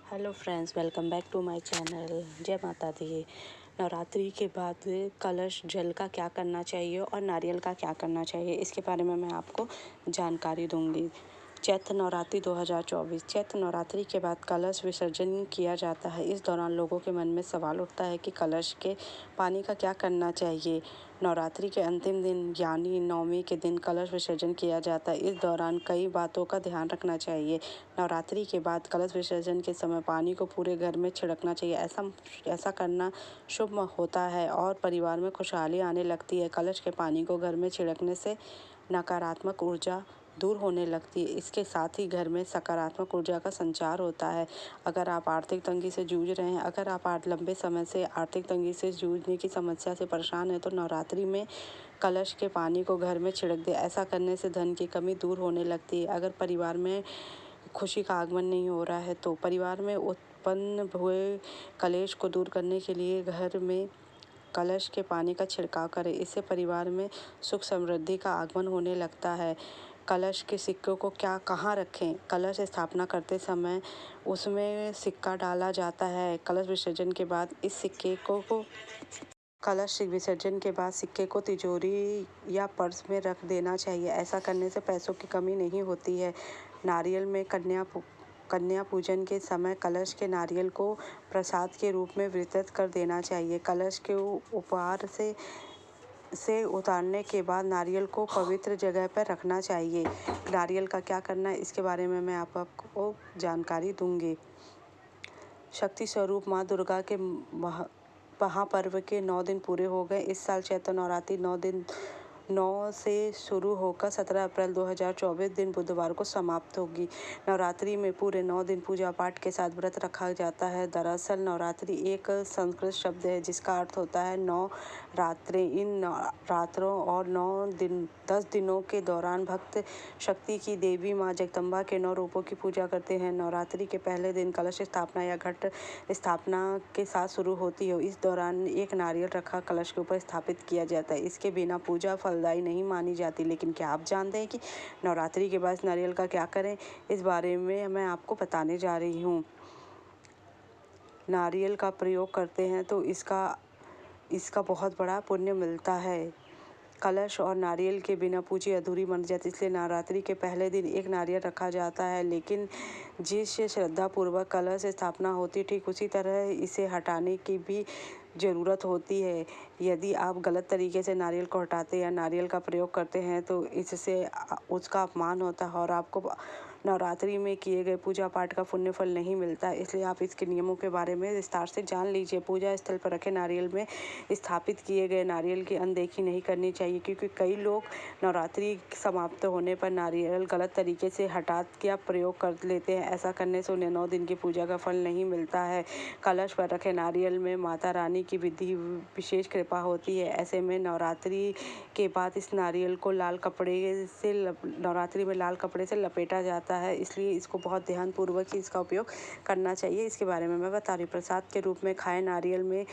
Hello friends, welcome back to my channel. जय माता दी। नवरात्रि के बाद कलश जल का क्या करना चाहिए और नारियल का क्या करना चाहिए, इसके बारे में मैं आपको जानकारी दूंगी। चैत्र नवरात्रि 2024। चैत्र नवरात्रि के बाद कलश विसर्जन किया जाता है। इस दौरान लोगों के मन में सवाल उठता है कि कलश के पानी का क्या करना चाहिए। नवरात्रि के अंतिम दिन यानी नवमी के दिन कलश विसर्जन किया जाता है। इस दौरान कई बातों का ध्यान रखना चाहिए। नवरात्रि के बाद कलश विसर्जन के समय पानी को पूरे घर में छिड़कना चाहिए। ऐसा करना शुभ होता है और परिवार में खुशहाली आने लगती है। कलश के पानी को घर में छिड़कने से नकारात्मक ऊर्जा दूर होने लगती है। इसके साथ ही घर में सकारात्मक ऊर्जा का संचार होता है। अगर आप आर्थिक तंगी से जूझ रहे हैं, अगर आप लंबे समय से आर्थिक तंगी से जूझने की समस्या से परेशान हैं, तो नवरात्रि में कलश के पानी को घर में छिड़क दें। ऐसा करने से धन की कमी दूर होने लगती है। अगर परिवार में खुशी का आगमन नहीं हो रहा है, तो परिवार में उत्पन्न हुए कलेश को दूर करने के लिए घर में कलश के पानी का छिड़काव करें। इससे परिवार में सुख समृद्धि का आगमन होने लगता है। कलश के सिक्कों को कहाँ रखें? कलश स्थापना करते समय उसमें सिक्का डाला जाता है। कलश विसर्जन के बाद सिक्के को तिजोरी या पर्स में रख देना चाहिए। ऐसा करने से पैसों की कमी नहीं होती है। नारियल में कन्या पूजन के समय कलश के नारियल को प्रसाद के रूप में वितरित कर देना चाहिए। कलश के उपहार से उतारने के बाद नारियल को पवित्र जगह पर रखना चाहिए। नारियल का क्या करना है, इसके बारे में मैं आपको जानकारी दूंगी। शक्ति स्वरूप माँ दुर्गा के महापर्व के 9 दिन पूरे हो गए। इस साल चैत्र नवरात्रि 9 से शुरू होकर 17 अप्रैल 2024 दिन बुधवार को समाप्त होगी। नवरात्रि में पूरे 9 दिन पूजा पाठ के साथ व्रत रखा जाता है। दरअसल नवरात्रि एक संस्कृत शब्द है जिसका अर्थ होता है 9 रात्रें। इन रात्रों और 10 दिनों के दौरान भक्त शक्ति की देवी माँ जगदम्बा के 9 रूपों की पूजा करते हैं। नवरात्रि के पहले दिन कलश स्थापना या घट स्थापना के साथ शुरू होती है। इस दौरान एक नारियल रखा कलश के ऊपर स्थापित किया जाता है। इसके बिना पूजा फलदायी नहीं मानी जाती। लेकिन क्या आप जानते हैं कि नवरात्रि के बाद नारियल का क्या करें? इस बारे में मैं आपको बताने जा रही हूँ। नारियल का प्रयोग करते हैं तो इसका बहुत बड़ा पुण्य मिलता है। कलश और नारियल के बिना पूजा अधूरी मानी जाती, इसलिए नवरात्रि के पहले दिन एक नारियल रखा जाता है। लेकिन जिस श्रद्धापूर्वक कलश स्थापना होती है, ठीक उसी तरह इसे हटाने की भी ज़रूरत होती है। यदि आप गलत तरीके से नारियल को हटाते या नारियल का प्रयोग करते हैं तो इससे उसका अपमान होता है और आपको नवरात्रि में किए गए पूजा पाठ का पुण्य फल नहीं मिलता। इसलिए आप इसके नियमों के बारे में विस्तार से जान लीजिए। पूजा स्थल पर रखे नारियल में स्थापित किए गए नारियल की अनदेखी नहीं करनी चाहिए, क्योंकि कई लोग नवरात्रि समाप्त होने पर नारियल गलत तरीके से हटा के प्रयोग कर लेते हैं। ऐसा करने से उन्हें 9 दिन की पूजा का फल नहीं मिलता है। कलश पर रखे नारियल में माता रानी की विशेष कृपा होती है। ऐसे में नवरात्रि के बाद इस नारियल को नवरात्रि में लाल कपड़े से लपेटा जाता है। इसलिए इसको बहुत ध्यानपूर्वक ही इसका उपयोग करना चाहिए। इसके बारे में मैं बता रही हूँ। प्रसाद के रूप में खाए नारियल में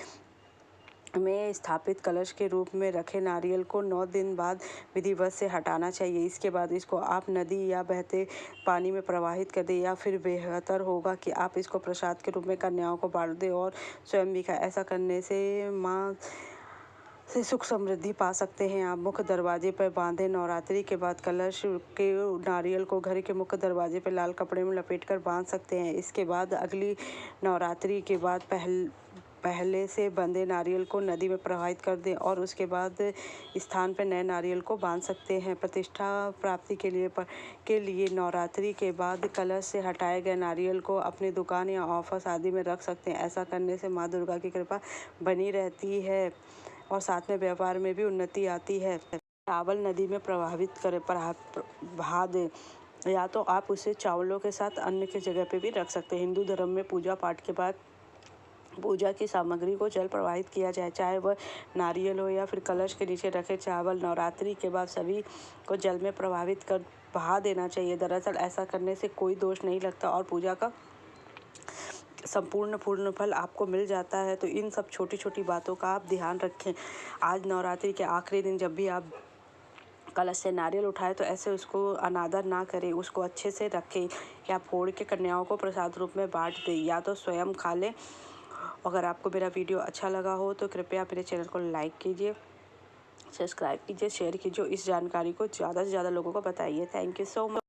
स्थापित कलश के रूप में रखे नारियल को 9 दिन बाद विधिवत से हटाना चाहिए। इसके बाद इसको आप नदी या बहते पानी में प्रवाहित कर दें, या फिर बेहतर होगा कि आप इसको प्रसाद के रूप में कन्याओं को बांट दें और स्वयं भी खाएं। ऐसा करने से माँ से सुख समृद्धि पा सकते हैं। आप मुख्य दरवाजे पर बांधे। नवरात्रि के बाद कलश के नारियल को घर के मुख्य दरवाजे पर लाल कपड़े में लपेटकर बांध सकते हैं। इसके बाद अगली नवरात्रि के बाद पहले से बंधे नारियल को नदी में प्रवाहित कर दें और उसके बाद स्थान पर नए नारियल को बांध सकते हैं। प्रतिष्ठा प्राप्ति के लिए नवरात्रि के बाद कलश से हटाए गए नारियल को अपनी दुकान या ऑफिस आदि में रख सकते हैं। ऐसा करने से माँ दुर्गा की कृपा बनी रहती है और साथ में व्यापार में भी उन्नति आती है। चावल नदी में बहा दें, या तो आप उसे चावलों के साथ अन्य की जगह पे भी रख सकते हैं। हिंदू धर्म में पूजा पाठ के बाद पूजा की सामग्री को जल प्रवाहित किया जाए, चाहे वह नारियल हो या फिर कलश के नीचे रखे चावल। नवरात्रि के बाद सभी को जल में प्रवाहित कर बहा देना चाहिए। दरअसल ऐसा करने से कोई दोष नहीं लगता और पूजा का पूर्ण फल आपको मिल जाता है। तो इन सब छोटी छोटी बातों का आप ध्यान रखें। आज नवरात्रि के आखिरी दिन जब भी आप कलश से नारियल उठाए तो ऐसे उसको अनादर ना करें, उसको अच्छे से रखें। या फोड़ के कन्याओं को प्रसाद रूप में बांट दें या तो स्वयं खा लें। अगर आपको मेरा वीडियो अच्छा लगा हो तो कृपया मेरे चैनल को लाइक कीजिए, सब्सक्राइब कीजिए, शेयर कीजिए, इस जानकारी को ज़्यादा से ज़्यादा लोगों को बताइए। Thank you so much.